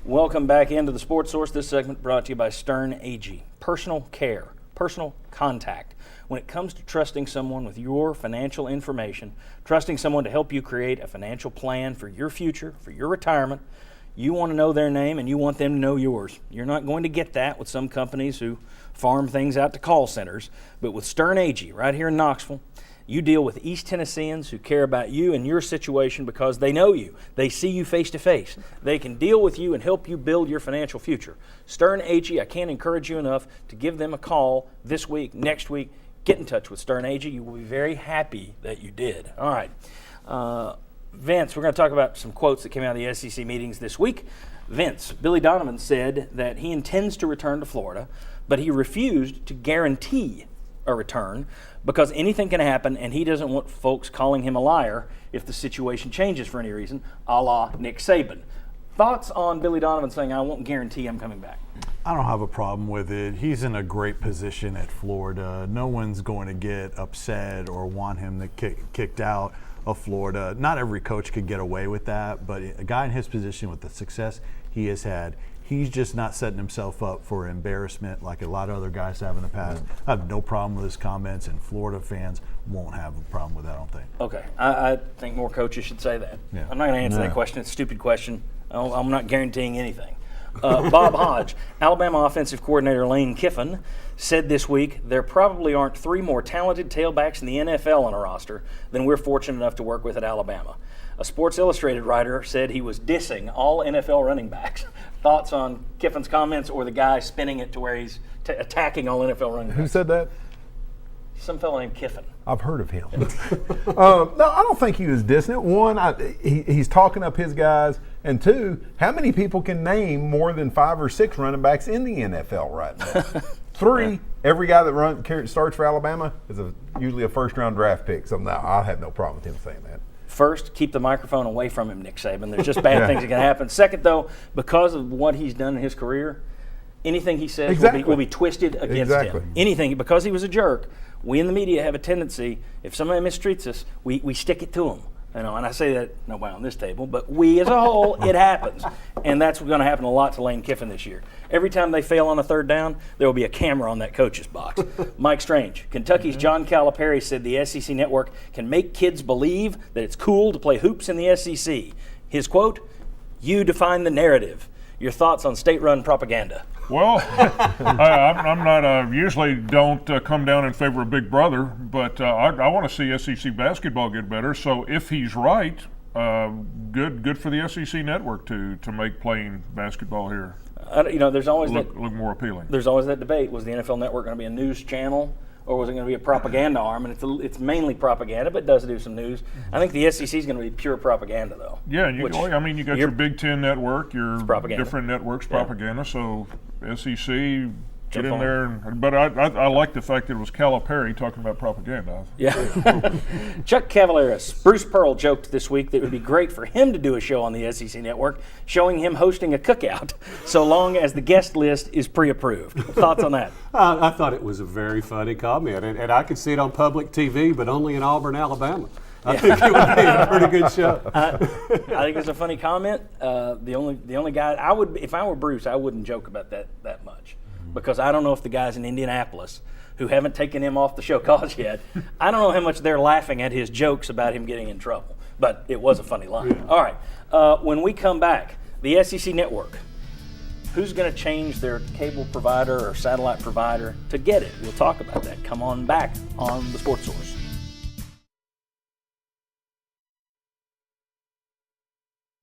Welcome back into the Sports Source. This segment brought to you by Stern AG. Personal care, personal contact. When it comes to trusting someone with your financial information, trusting someone to help you create a financial plan for your future, for your retirement, you want to know their name and you want them to know yours. You're not going to get that with some companies who farm things out to call centers, but with Stern AG right here in Knoxville, you deal with East Tennesseans who care about you and your situation because they know you. They see you face to face. They can deal with you and help you build your financial future. Stern AG, I can't encourage you enough to give them a call this week, next week. Get in touch with Stern AG. You will be very happy that you did. All right. Vince, we're going to talk about some quotes that came out of the SEC meetings this week. Vince, Billy Donovan said that he intends to return to Florida, but he refused to guarantee a return because anything can happen, and he doesn't want folks calling him a liar if the situation changes for any reason, a la Nick Saban. Thoughts on Billy Donovan saying, I won't guarantee I'm coming back? I don't have a problem with it. He's in a great position at Florida. No one's going to get upset or want him to kicked out of Florida. Not every coach could get away with that, but a guy in his position with the success he has had, he's just not setting himself up for embarrassment like a lot of other guys have in the past. I have no problem with his comments, and Florida fans won't have a problem with that, I don't think. Okay. I think more coaches should say that. Yeah. I'm not going to answer that question. It's a stupid question. I'm not guaranteeing anything. Bob Hodge, Alabama offensive coordinator Lane Kiffin, said this week there probably aren't three more talented tailbacks in the NFL on a roster than we're fortunate enough to work with at Alabama. A Sports Illustrated writer said he was dissing all NFL running backs. Thoughts on Kiffin's comments or the guy spinning it to where he's attacking all NFL running backs? Who said that? Some fellow named Kiffin. I've heard of him. No, I don't think he was dissing it. One, he's talking up his guys. And two, how many people can name more than 5 or 6 running backs in the NFL right now? 3, every guy that starts for Alabama is usually a first-round draft pick. So no, I have no problem with him saying that. First, keep the microphone away from him, Nick Saban. There's just bad things that can happen. Second, though, because of what he's done in his career, anything he says will be twisted against him. Anything, because he was a jerk, we in the media have a tendency, if somebody mistreats us, we stick it to him. You know, and I say that nobody on this table, but we as a whole, it happens. And that's going to happen a lot to Lane Kiffin this year. Every time they fail on a third down, there will be a camera on that coach's box. Mike Strange, Kentucky's John Calipari said the SEC network can make kids believe that it's cool to play hoops in the SEC. His quote, "You define the narrative." Your thoughts on state-run propaganda? Well, I'm not usually don't come down in favor of Big Brother, but I want to see SEC basketball get better. So if he's right, good for the SEC network to make playing basketball here. There's always look more appealing. There's always that debate: was the NFL Network going to be a news channel, or was it going to be a propaganda arm? And it's mainly propaganda, but it does do some news. I think the SEC is going to be pure propaganda, though. Yeah, you got your Big Ten network, your different networks, propaganda. Yeah. So SEC, get in there. But I like the fact that it was Calipari talking about propaganda. Yeah. Chuck Cavaleris, Bruce Pearl joked this week that it would be great for him to do a show on the SEC network, showing him hosting a cookout, so long as the guest list is pre-approved. Thoughts on that? I thought it was a very funny comment, and I could see it on public TV, but only in Auburn, Alabama. I think it would be a pretty good show. I think it's a funny comment. The only guy if I were Bruce, I wouldn't joke about that much, because I don't know if the guys in Indianapolis who haven't taken him off the show cause yet, I don't know how much they're laughing at his jokes about him getting in trouble. But it was a funny line. Yeah. All right. When we come back, the SEC network. Who's going to change their cable provider or satellite provider to get it? We'll talk about that. Come on back on the Sports Source.